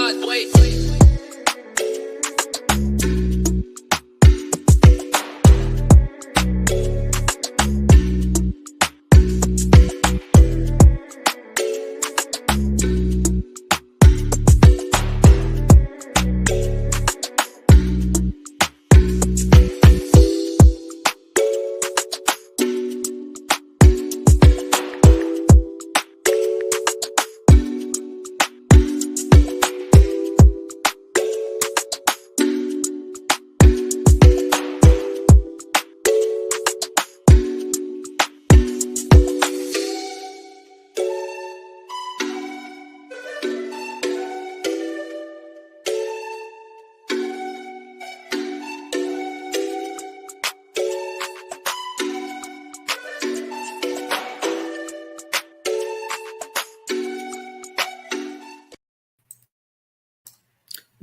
God, wait.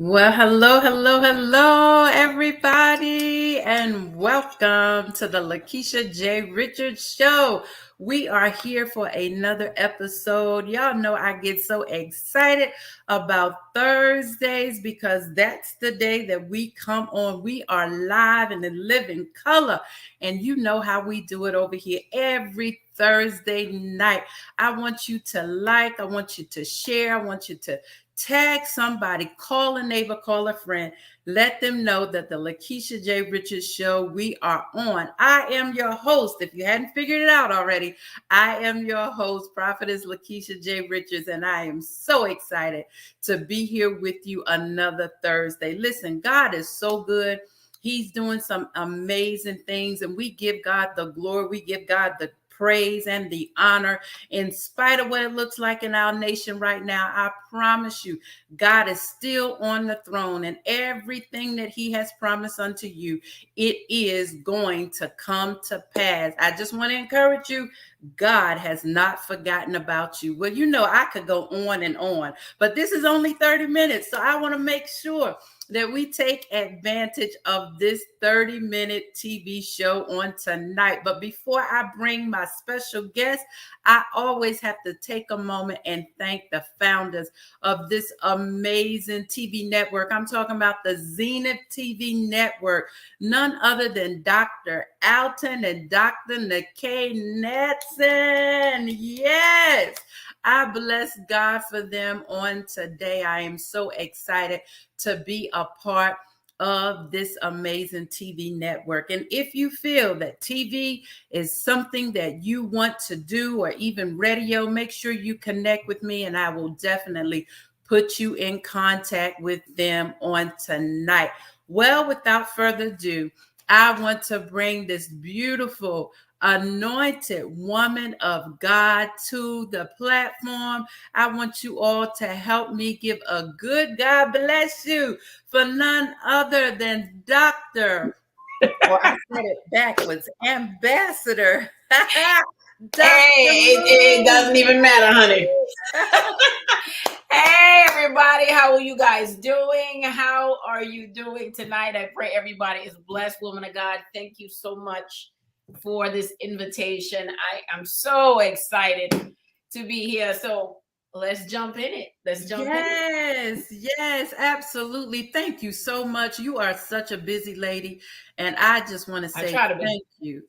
Well, hello, everybody, and welcome to the LaKeisha J Richards Show. We are here for another episode. Y'all know I get so excited about Thursdays because that's the day that we come on. We are live and in living color, and you know how we do it over here every Thursday night. I want you to like, I want you to share, I want you to tag somebody, call a neighbor, call a friend. Let them know that the LaKeisha J Richards Show, we are on. I am your host. If you hadn't figured it out already, I am your host, Prophetess LaKeisha J Richards, and I am so excited to be here with you another Thursday. Listen, God is so good. He's doing some amazing things, and we give God the glory. We give God the praise and the honor in spite of what it looks like in our nation right now. I promise you, God is still on the throne, and everything that he has promised unto you, it is going to come to pass. I just want to encourage you. God has not forgotten about you. Well, you know, I could go on, but this is only 30 minutes. So I want to make sure that we take advantage of this 30-minute TV show on tonight. But before I bring my special guest, I always have to take a moment and thank the founders of this amazing TV network. I'm talking about the Zenith TV network, none other than Dr. Alton and Dr. Nakay Netson. Yes, I bless God for them on today. I am so excited to be a part of this amazing TV network. And if you feel that TV is something that you want to do, or even radio, make sure you connect with me and I will definitely put you in contact with them on tonight. Well, without further ado, I want to bring this beautiful anointed woman of God to the platform. I want you all to help me give a good God bless you for none other than Dr. Or I said it backwards, Ambassador. Hey, it doesn't even matter, honey. Hey, everybody. How are you guys doing? How are you doing tonight? I pray everybody is blessed, woman of God. Thank you so much for this invitation. I am so excited to be here. So let's jump in it. Yes, absolutely. Thank you so much. You are such a busy lady, and I just want to say thank you.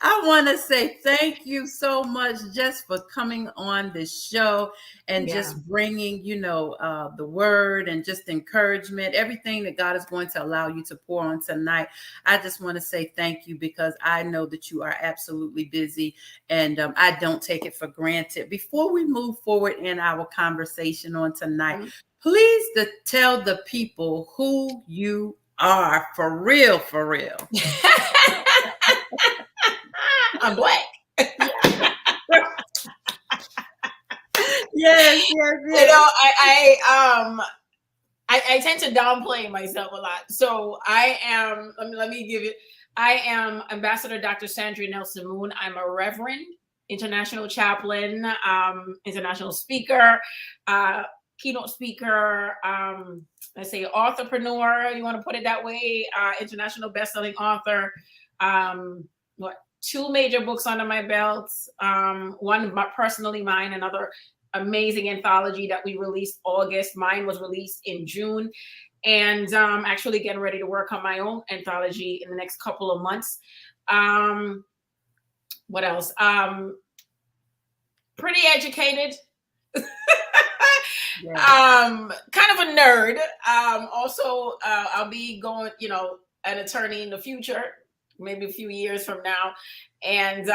I want to say thank you so much just for coming on this show and just bringing, the word and just encouragement, everything that God is going to allow you to pour on tonight. I just want to say thank you because I know that you are absolutely busy, and I don't take it for granted. Before we move forward in our conversation on tonight, please tell the people who you are for real. I'm black. Yes. You know, I tend to downplay myself a lot. So I am, let me give it, I am Ambassador Dr. Sandra Nelson Moon. I'm a Reverend, international chaplain, international speaker, keynote speaker, let's say authorpreneur, you want to put it that way, international best-selling author, 2 major books under my belt, one personally mine, another amazing anthology that we released August. Mine was released in June. And actually getting ready to work on my own anthology in the next couple of months. What else? Pretty educated. Kind of a nerd. Also, I'll be going, an attorney in the future, maybe a few years from now, and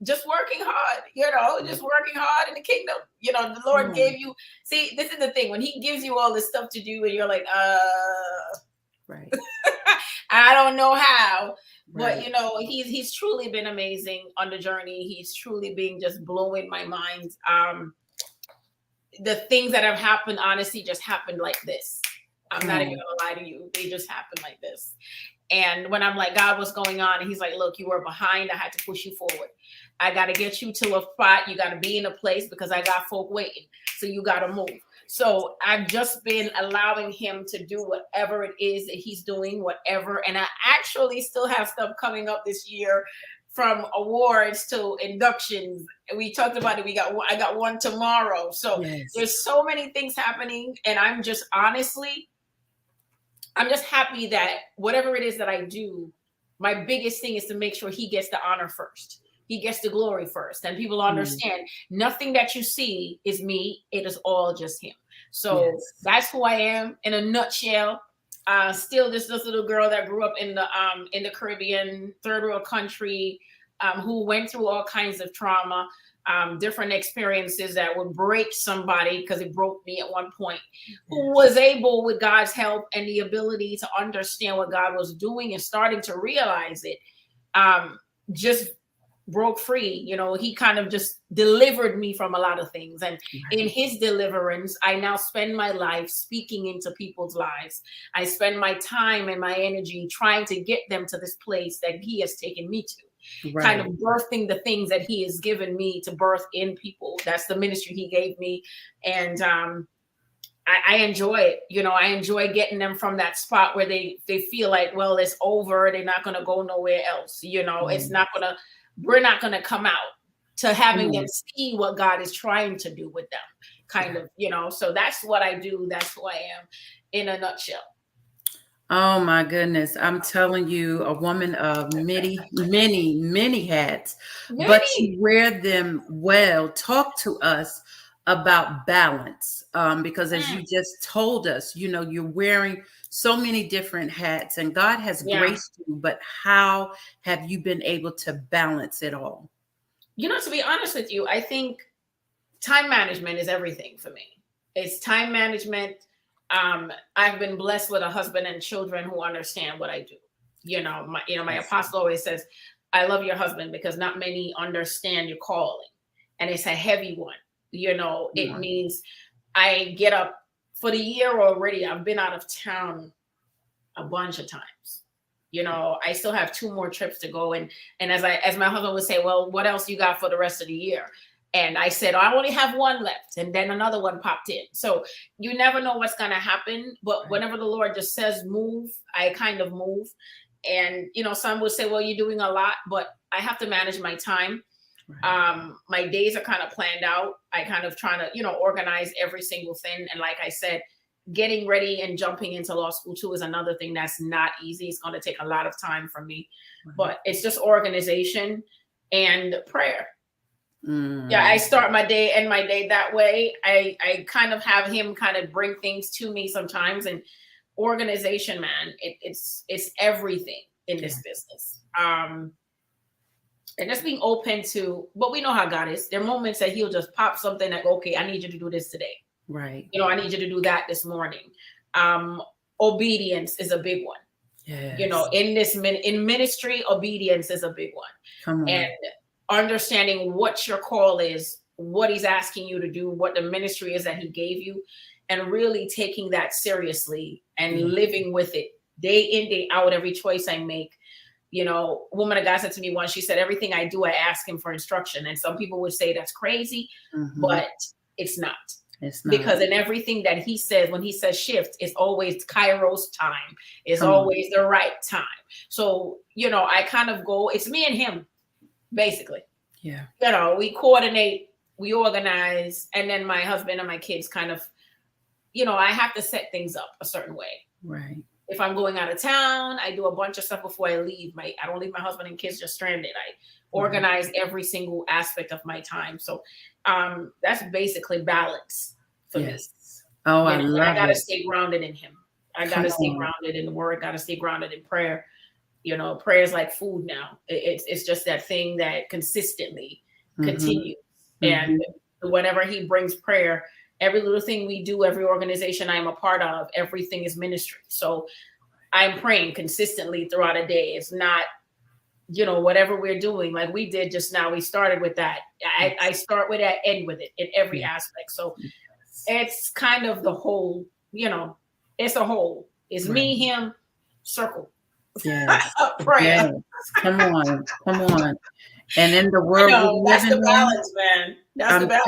just working hard. Just working hard in the kingdom. The Lord gave you. See, this is the thing: when He gives you all this stuff to do, and you're like, right. I don't know how. Right. But he's truly been amazing on the journey. He's truly been just blowing my mind. The things that have happened, honestly, just happened like this. I'm not even gonna lie to you. They just happened like this. And when I'm like, God, what's going on? And He's like, look, you were behind. I had to push you forward. I got to get you to a spot. You got to be in a place because I got folk waiting. So you got to move. So I've just been allowing Him to do whatever it is that He's doing, whatever. And I actually still have stuff coming up this year, from awards to inductions. We talked about it. I got one tomorrow. So There's so many things happening. And I'm just happy that whatever it is that I do, my biggest thing is to make sure He gets the honor first. He gets the glory first. And people understand nothing that you see is me. It is all just Him. So that's who I am in a nutshell. Still this little girl that grew up in the Caribbean, third world country, who went through all kinds of trauma, different experiences that would break somebody, because it broke me at one point, who was able, with God's help and the ability to understand what God was doing and starting to realize it, just broke free. He kind of just delivered me from a lot of things. And in His deliverance, I now spend my life speaking into people's lives. I spend my time and my energy trying to get them to this place that He has taken me to, kind of birthing the things that He has given me to birth in people. That's the ministry He gave me. And I enjoy it. I enjoy getting them from that spot where they feel like, well, it's over. They're not going to go nowhere else. It's not going to, we're not going to come out to having them see what God is trying to do with them, kind of, so that's what I do. That's who I am in a nutshell. Oh my goodness. I'm telling you, a woman of many, many, many hats, but you wear them well. Talk to us about balance, because as you just told us, you're wearing so many different hats, and God has graced you, but how have you been able to balance it all? To be honest with you, I think time management is everything for me. It's time management. I've been blessed with a husband and children who understand what I do. My apostle always says, I love your husband because not many understand your calling, and it's a heavy one. It means I get up for the year already. I've been out of town a bunch of times. I still have 2 more trips to go. And as my husband would say, well, what else you got for the rest of the year? And I said, I only have 1 left. And then another one popped in. So you never know what's going to happen. But whenever the Lord just says move, I kind of move. And, some would say, well, you're doing a lot, but I have to manage my time. My days are kind of planned out. I kind of trying to, organize every single thing. And like I said, getting ready and jumping into law school too is another thing that's not easy. It's going to take a lot of time from me, but it's just organization and prayer. I start my day, end my day that way. I kind of have Him kind of bring things to me sometimes, and organization, man, it's everything in this business. And just being open to, but we know how God is. There are moments that He'll just pop something like, okay, I need you to do this today. Right. I need you to do that this morning. Obedience is a big one. Yes. In ministry, obedience is a big one. Come on. And understanding what your call is, what He's asking you to do, what the ministry is that He gave you, and really taking that seriously and living with it day in, day out, every choice I make. A woman of God said to me once, she said, everything I do, I ask Him for instruction. And some people would say that's crazy, but it's not. It's not. Because in everything that He says, when He says shift, it's always Kairos time. It's always the right time. So, I kind of go, it's me and Him, basically. Yeah. We coordinate we organize, and then my husband and my kids kind of, I have to set things up a certain way. Right. If I'm going out of town, I do a bunch of stuff before I leave. I don't leave my husband and kids just stranded. I organize every single aspect of my time. So that's basically balance for me. Oh, I love I gotta it. stay grounded in him. I gotta stay grounded in the word, gotta stay grounded in prayer. Prayer is like food now. It's just that thing that consistently continues. And whenever he brings prayer, every little thing we do, every organization I'm a part of, everything is ministry. So I'm praying consistently throughout a day. It's not, whatever we're doing, like we did just now, we started with that. I start with that, end with it in every aspect. So it's kind of the whole, it's a whole. It's me, him, circle. Yes. Prayer. Yes. Come on. And in the world we live that's in the balance, man. That's the balance.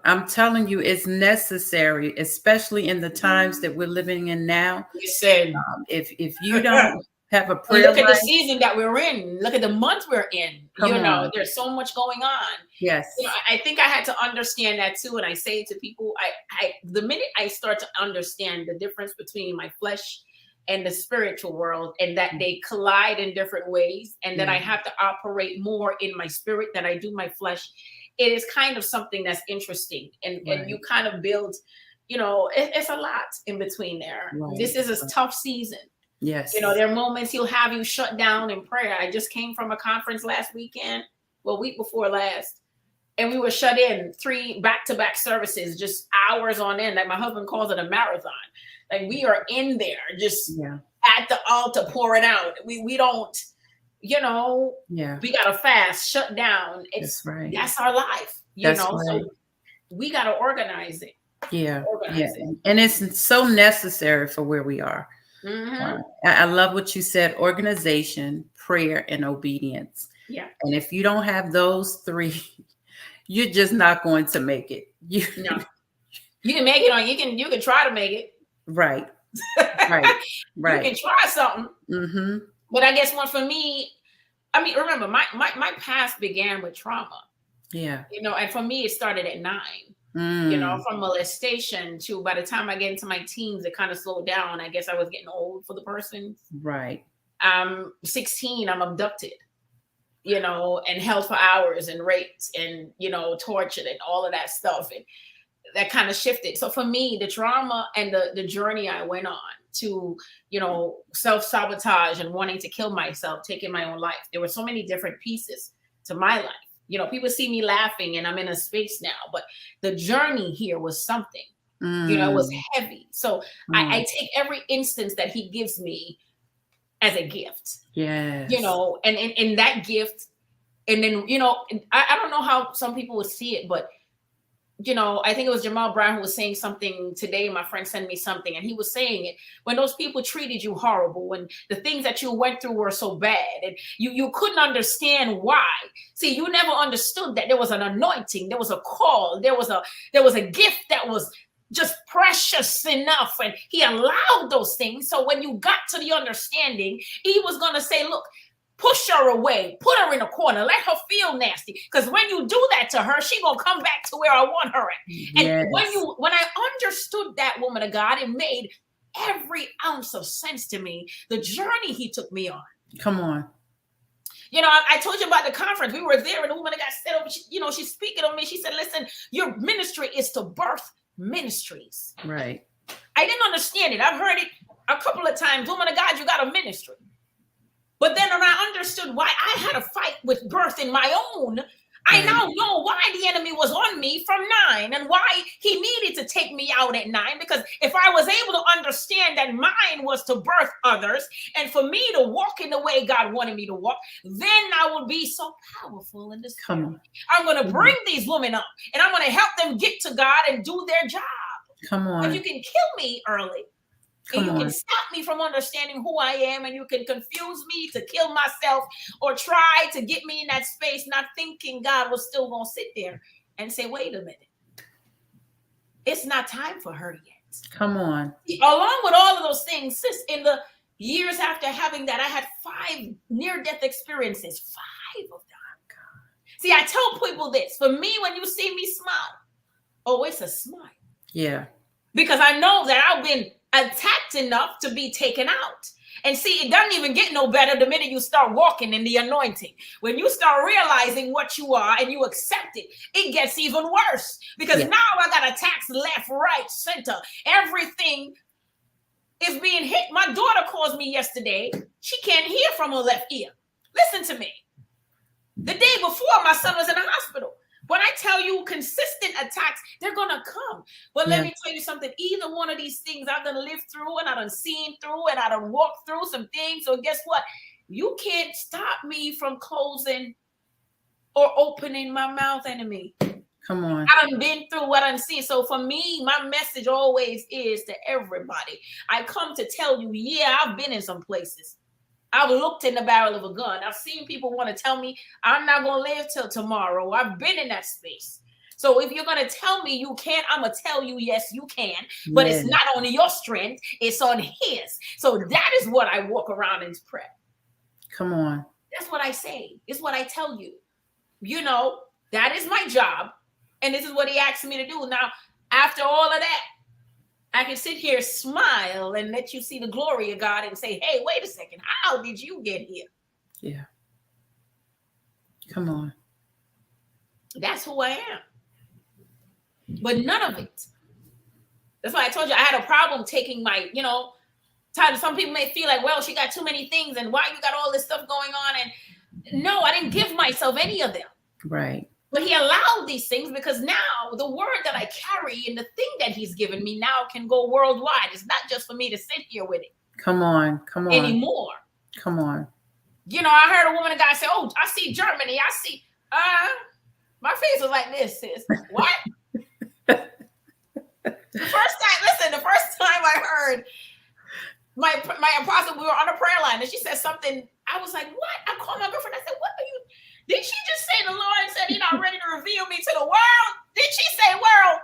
I'm telling you, it's necessary, especially in the times that we're living in now. You said, if you don't have a prayer look at life, the season that we're in. Look at the month we're in. There's so much going on. Yes. I think I had to understand that too. And I say to people, the minute I start to understand the difference between my flesh and the spiritual world, and that they collide in different ways, and that I have to operate more in my spirit than I do my flesh, it is kind of something that's interesting. And you kind of build, it's a lot in between there. Right. This is a tough season. Yes. There are moments he'll have you shut down in prayer. I just came from a conference last weekend, week before last, and we were shut in 3 back-to-back services, just hours on end. Like my husband calls it a marathon. Like we are in there just at the altar pouring out. We don't, we gotta fast, shut down. That's right. That's our life, so we gotta organize it. It. And it's so necessary for where we are. I love what you said: organization, prayer, and obedience. Yeah. And if you don't have those 3, you're just not going to make it. No. You can make it on. You can try to make it. Right. You can try something. But I guess for me, remember my past began with trauma. Yeah. And for me, it started at 9. From molestation to, by the time I get into my teens, it kind of slowed down. I guess I was getting old for the person. Right. 16, I'm abducted, and held for hours and raped and, tortured and all of that stuff. And that kind of shifted. So for me, the trauma and the journey I went on to, self-sabotage and wanting to kill myself, taking my own life. There were so many different pieces to my life. People see me laughing and I'm in a space now, but the journey here was something, it was heavy. So I take every instance that he gives me as a gift. Yeah. And in that gift, and then, I don't know how some people would see it, but I think it was Jamal Brown who was saying something today. My friend sent me something, and he was saying it when those people treated you horrible, when the things that you went through were so bad, and you couldn't understand why. See, you never understood that there was an anointing, there was a call, there was a gift that was just precious enough, and he allowed those things. So when you got to the understanding, he was going to say, look, push her away, put her in a corner, let her feel nasty. Because when you do that to her, she gonna come back to where I want her at. And when I understood that, woman of God, it made every ounce of sense to me, the journey he took me on. Come on. I told you about the conference. We were there, and the woman got set up. She's speaking on me. She said, listen, your ministry is to birth ministries. Right. I didn't understand it. I've heard it a couple of times. Woman of God, you got a ministry. But then when I understood why I had a fight with birth in my own, I now know why the enemy was on me from 9 and why he needed to take me out at 9. Because if I was able to understand that mine was to birth others and for me to walk in the way God wanted me to walk, then I would be so powerful in this. Come on. I'm going to bring these women up and I'm going to help them get to God and do their job. Come on. But you can kill me early. And you can stop me from understanding who I am, and you can confuse me to kill myself or try to get me in that space, not thinking God was still going to sit there and say, wait a minute. It's not time for her yet. Come on. Along with all of those things, sis, in the years after having that, I had 5 near-death experiences, 5 of them. See, I tell people this. For me, when you see me smile, oh, it's a smile. Yeah. Because I know that I've been attacked enough to be taken out. And see, it doesn't even get no better the minute you start walking in the anointing. When you start realizing what you are and you accept it, it gets even worse. Because now I got attacks left, right, center. Everything is being hit. My daughter calls me yesterday. She can't hear from her left ear. Listen to me. The day before, my son was in the hospital. When I tell you consistent attacks, they're going to come. But let me tell you something. Either one of these things I've done lived through and I done seen through and I done walked through some things. So guess what? You can't stop me from closing or opening my mouth, enemy. Come on. I done been through what I'm seeing. So for me, my message always is to everybody. I come to tell you, yeah, I've been in some places. I've looked in the barrel of a gun. I've seen people want to tell me I'm not going to live till tomorrow. I've been in that space. So if you're going to tell me you can't, I'm going to tell you, yes, you can. But it's not on your strength. It's on his. So that is what I walk around and pray. Come on. That's what I say. It's what I tell you. You know, that is my job. And this is what he asked me to do. Now, after all of that, I can sit here, smile, and let you see the glory of God and say, hey, wait a second. How did you get here? Yeah. Come on. That's who I am. But none of it. That's why I told you I had a problem taking my, time. Some people may feel like, well, she got too many things and why you got all this stuff going on? And no, I didn't give myself any of them. Right. But he allowed these things because now the word that I carry and the thing that he's given me now can go worldwide. It's not just for me to sit here with it. Come on. Come on. Anymore. Come on. I heard a woman, a guy say, oh, I see Germany. I see, my face was like this, sis. What? The first time I heard my apostle, we were on a prayer line and she said something. I was like, what? I called my girlfriend. I said, what are you? Did she just say the Lord said you're not ready to reveal me to the world? Did she say world?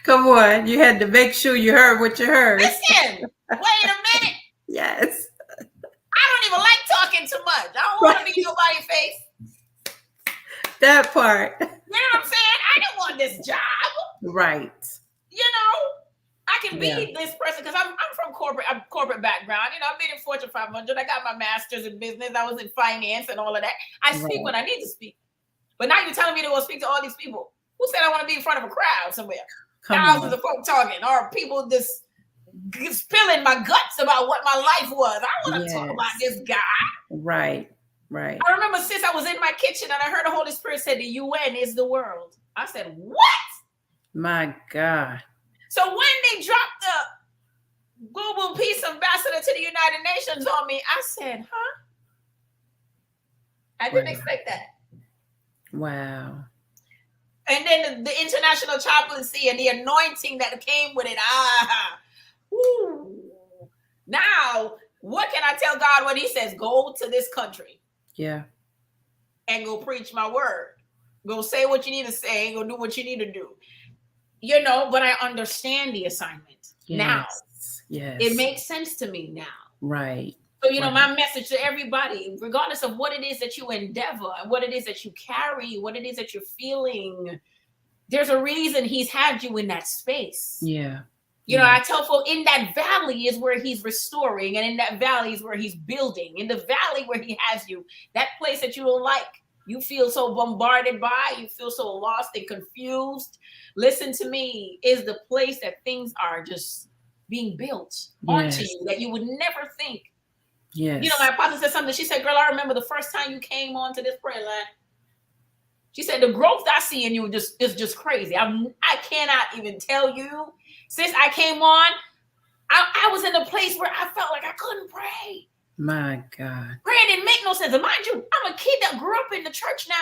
Come on. You had to make sure you heard what you heard. Listen, wait a minute. Yes. I don't even like talking too much. I don't want to be nobody's face. That part. You know what I'm saying? I don't want this job. Right. I can be this person because I'm from corporate background. I've been in Fortune 500. I got my master's in business. I was in finance and all of that. I speak when I need to speak. But now you're telling me to go speak to all these people. Who said I want to be in front of a crowd somewhere? Thousands of folk talking or people just spilling my guts about what my life was. I want to talk about this guy. Right. Right. I remember since I was in my kitchen and I heard the Holy Spirit say the UN is the world. I said, what? My God. So when they dropped the Global Peace Ambassador to the United Nations on me, I said, huh? I didn't expect that. Wow. And then the international chaplaincy and the anointing that came with it. Now, what can I tell God when he says, go to this country? Yeah. And go preach my word. Go say what you need to say. Go do what you need to do. But I understand the assignment now. Yes. It makes sense to me now. Right. So, my message to everybody, regardless of what it is that you endeavor and what it is that you carry, what it is that you're feeling, there's a reason he's had you in that space. Yeah. I tell folks in that valley is where he's restoring, and in that valley is where he's building. In the valley where he has you, that place that you don't like, you feel so bombarded by, you feel so lost and confused. Listen to me, is the place that things are just being built onto you that you would never think. Yes. My apostle said something. She said, girl, I remember the first time you came onto this prayer line. She said, the growth I see in you is just crazy. I cannot even tell you. Since I came on, I was in a place where I felt like I couldn't pray. My God. Prayer didn't make no sense. And mind you, I'm a kid that grew up in the church now.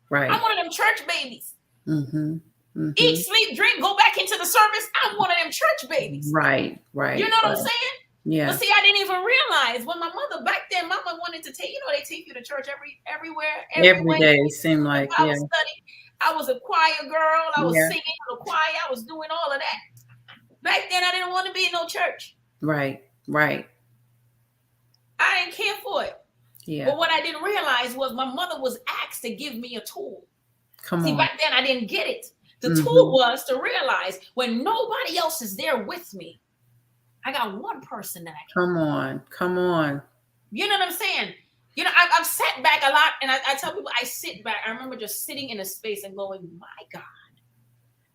Right. I'm one of them church babies. Mm-hmm. Mm-hmm. Eat, sleep, drink, go back into the service. I'm one of them church babies. Right. Right. You know what I'm saying? Yeah. But see, I didn't even realize when my mother back then, mama wanted to take, they take you to church everywhere. Every day it seemed like, I was studying. I was a choir girl. I was singing in the choir. I was doing all of that. Back then, I didn't want to be in no church. Right. Right. I didn't care for it. Yeah. But what I didn't realize was my mother was asked to give me a tool. Come See, on. back then I didn't get it. The Mhm. tool was to realize when nobody else is there with me, I got one person that I can. Come on. Come on. You know what I'm saying? You know, I've sat back a lot, and I tell people I sit back. I remember just sitting in a space and going, my God.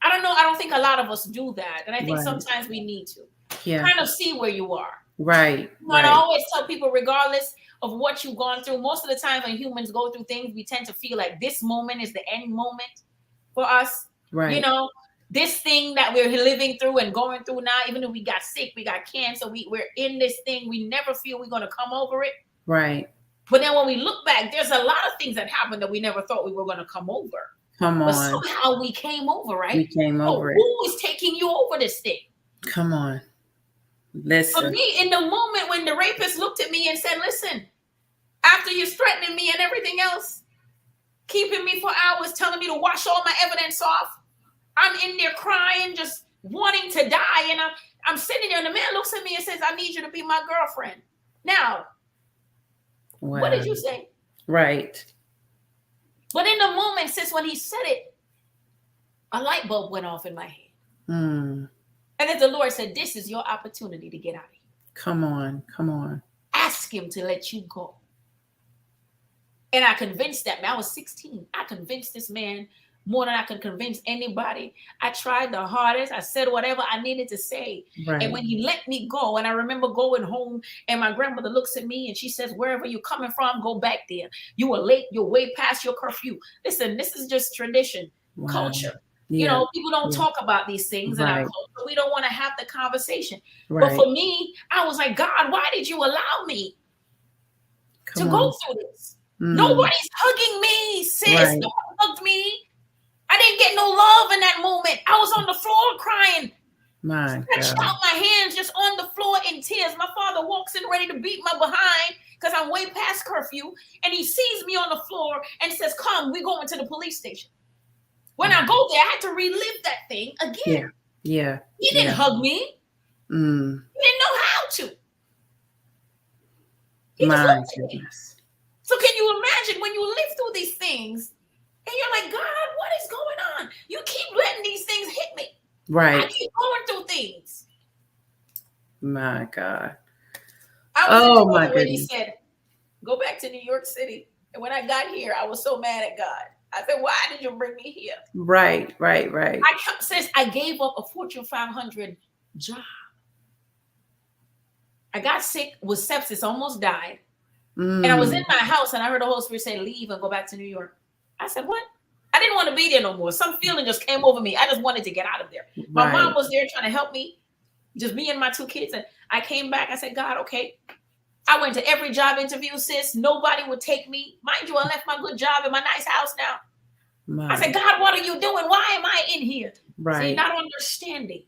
I don't know. I don't think a lot of us do that. And I think Right. sometimes we need to Yeah. kind of see where you are. Right. And I Right. always tell people, regardless of what you've gone through, most of the time when humans go through things, we tend to feel like this moment is the end moment for us. Right. You know, this thing that we're living through and going through now, even if we got sick, we got cancer, we're in this thing, we never feel we're going to come over it. Right. But then when we look back, there's a lot of things that happened that we never thought we were going to come over. Come But on. somehow we came over, right? We came So over it. who is taking you over this thing? Come on. For Listen. me, in the moment when the rapist looked at me and said, listen, after you threatening me and everything else, keeping me for hours, telling me to wash all my evidence off, I'm in there crying, just wanting to die. And I'm sitting there and the man looks at me and says, I need you to be my girlfriend. Now, Wow. what did you say? Right. But in the moment, since when he said it, a light bulb went off in my head. Mm. And then the Lord said, this is your opportunity to get out of here. Come on. Come on. Ask him to let you go. And I convinced that man. I was 16. I convinced this man more than I could convince anybody. I tried the hardest. I said whatever I needed to say. Right. And when he let me go, and I remember going home, and my grandmother looks at me and she says, wherever you're coming from, go back there. You were late. You're way past your curfew. Listen, this is just tradition, culture. Yeah. You know, people don't talk about these things in our Right. culture. We don't want to have the conversation. Right. But for me, I was like, God, why did you allow me Come to on. go through this? Mm. Nobody's hugging me, sis. Right. No one hugged me. I didn't get no love in that moment. I was on the floor crying. My Stretched God. out my hands just on the floor in tears. My father walks in ready to beat my behind because I'm way past curfew. And he sees me on the floor and says, come, we're going to the police station. When I go there, I had to relive that thing again. Yeah. He didn't hug me. Mm. He didn't know how to. He My just looked at me. goodness. So can you imagine when you live through these things and you're like, God, what is going on? You keep letting these things hit me. I Right. keep going through things. My God. I was Oh, in my Georgia when he goodness. said, go back to New York City. And when I got here, I was so mad at God. I said, why did you bring me here? Right. Since I gave up a Fortune 500 job. I got sick with sepsis, almost died. Mm. And I was in my house and I heard the Holy Spirit say, leave and go back to New York. I said, what? I didn't want to be there no more. Some feeling just came over me. I just wanted to get out of there. My mom was there trying to help me, just me and my two kids. And I came back. I said, God, okay. I went to every job interview, sis. Nobody would take me. Mind you, I left my good job in my nice house now. I said, God, what are you doing? Why am I in here? Right. See, not understanding.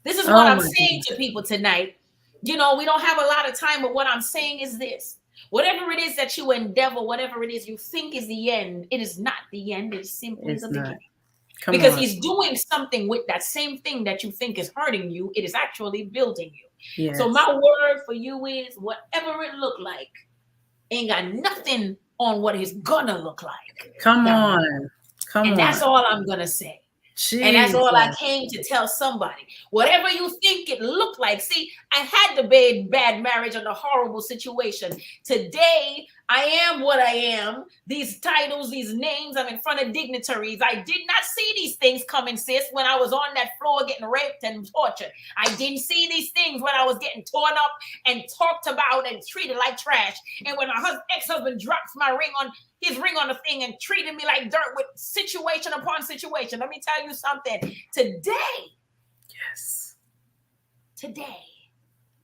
This is what I'm saying to people tonight. You know, we don't have a lot of time, but what I'm saying is this. Whatever it is that you endeavor, whatever it is you think is the end, it is not the end. It's simply the beginning. Because he's doing something with that same thing that you think is hurting you. It is actually building you. Yes. So my word for you is whatever it look like, ain't got nothing on what it's gonna look like. Come on. And that's all I'm gonna say. Jesus. And that's all I came to tell somebody. Whatever you think it looked like. See, I had the bad marriage and a horrible situation. Today, I am what I am. These titles, these names, I'm in front of dignitaries. I did not see these things coming, sis, when I was on that floor getting raped and tortured. I didn't see these things when I was getting torn up and talked about and treated like trash. And when my ex-husband drops my ring on the thing and treated me like dirt with situation upon situation. Let me tell you something. Today,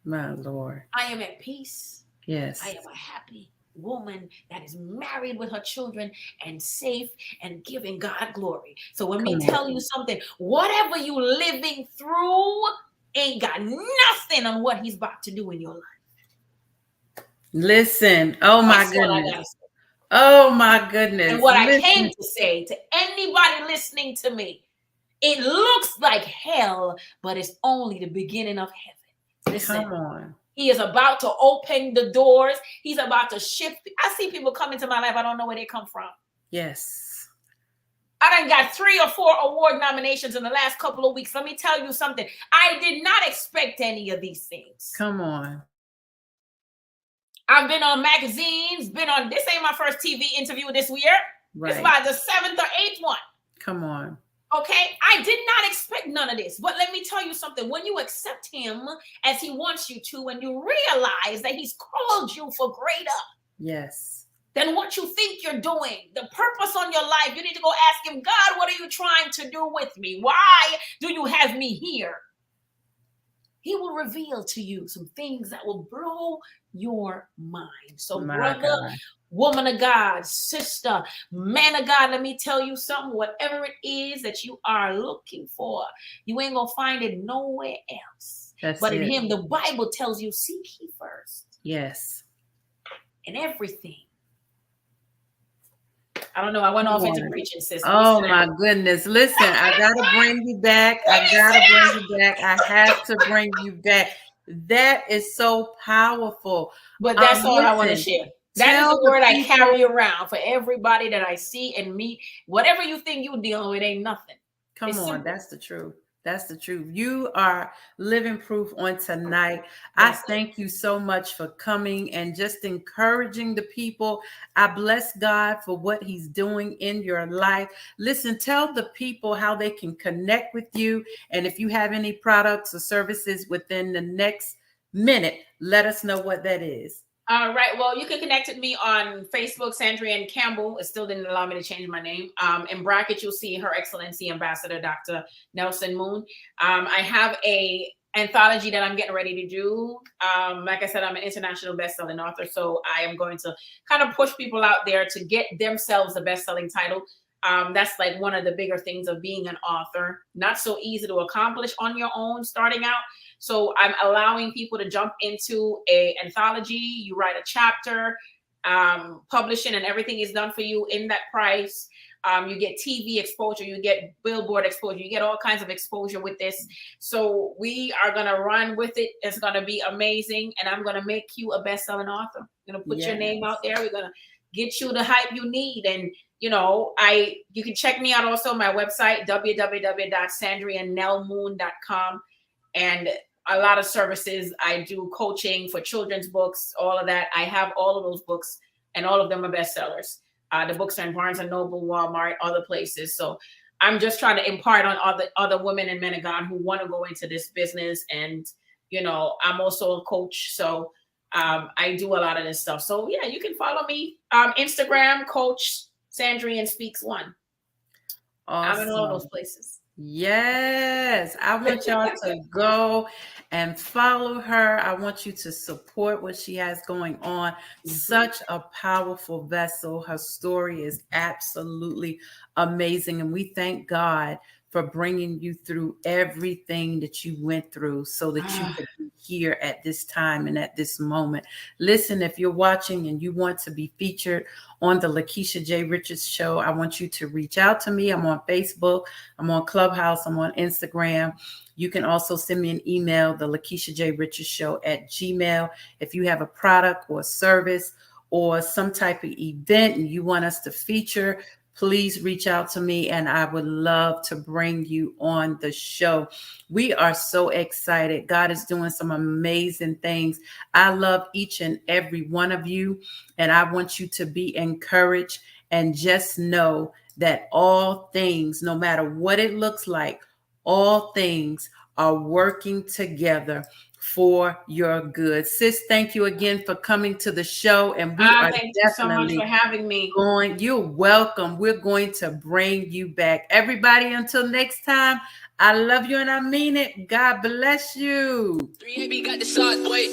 my Lord, I am at peace. Yes. I am a happy woman that is married with her children and safe and giving God glory. So let me tell you something. Whatever you living through ain't got nothing on what he's about to do in your life. Listen. Oh, my goodness. Oh, my goodness. And what I came to say to anybody listening to me, it looks like hell, but it's only the beginning of heaven. Listen, come on. He is about to open the doors. He's about to shift. I see people come into my life. I don't know where they come from. Yes. I done got 3 or 4 award nominations in the last couple of weeks. Let me tell you something. I did not expect any of these things. Come on. I've been on magazines, this ain't my first TV interview this year. Right. It's about the 7th or 8th one. Come on. Okay, I did not expect none of this. But let me tell you something. When you accept him as he wants you to, and you realize that he's called you for greater. Yes. Then what you think you're doing, the purpose on your life, you need to go ask him, God, what are you trying to do with me? Why do you have me here? He will reveal to you some things that will blow your mind. So, brother, woman of God, sister, man of God, let me tell you something. Whatever it is that you are looking for, you ain't going to find it nowhere else. But in him, the Bible tells you, seek ye first. Yes. And everything. I don't know. I went off into preaching, sister. Oh, my goodness. Listen, I got to bring you back. I have to bring you back. That is so powerful. But that's all I want to share. That is the word I carry around for everybody that I see and meet. Whatever you think you're dealing with ain't nothing. Come on. That's the truth. That's the truth. You are living proof on tonight. I thank you so much for coming and just encouraging the people. I bless God for what he's doing in your life. Listen, tell the people how they can connect with you. And if you have any products or services within the next minute, let us know what that is. All right. Well, you can connect with me on Facebook, Sandrian Campbell. It still didn't allow me to change my name. In bracket, you'll see Her Excellency Ambassador Dr. Nelson Moon. I have a anthology that I'm getting ready to do. Like I said, I'm an international best-selling author, so I am going to kind of push people out there to get themselves a best-selling title. That's like one of the bigger things of being an author. Not so easy to accomplish on your own starting out. So I'm allowing people to jump into an anthology. You write a chapter, publishing, and everything is done for you in that price. You get TV exposure, you get billboard exposure, you get all kinds of exposure with this. So we are going to run with it. It's going to be amazing. And I'm going to make you a best-selling author. I'm going to put your name out there. We're going to get you the hype you need. And you know, you can check me out also on my website, www.sandriannelmoon.com. And a lot of services. I do coaching for children's books, all of that. I have all of those books, and all of them are bestsellers. The books are in Barnes & Noble, Walmart, other places. So I'm just trying to impart on other women and men of God who want to go into this business. And, you know, I'm also a coach. So I do a lot of this stuff. So, yeah, you can follow me. Instagram, Coach Sandrian Speaks One. Awesome. I'm in all those places. Yes, I want y'all to go and follow her. I want you to support what she has going on. Such a powerful vessel. Her story is absolutely amazing. And we thank God for bringing you through everything that you went through so that you could be here at this time and at this moment. Listen, if you're watching and you want to be featured on the LaKeisha J. Richards Show, I want you to reach out to me. I'm on Facebook, I'm on Clubhouse, I'm on Instagram. You can also send me an email, the LaKeisha J. Richards Show at Gmail. If you have a product or service or some type of event and you want us to feature, please reach out to me and I would love to bring you on the show. We are so excited. God is doing some amazing things. I love each and every one of you, and I want you to be encouraged and just know that all things, no matter what it looks like, all things are working together for your good. Sis, thank you again for coming to the show. And we are thank you so much for having me. You're welcome. We're going to bring you back. Everybody, until next time, I love you and I mean it. God bless you. 3AB got the sauce, boy.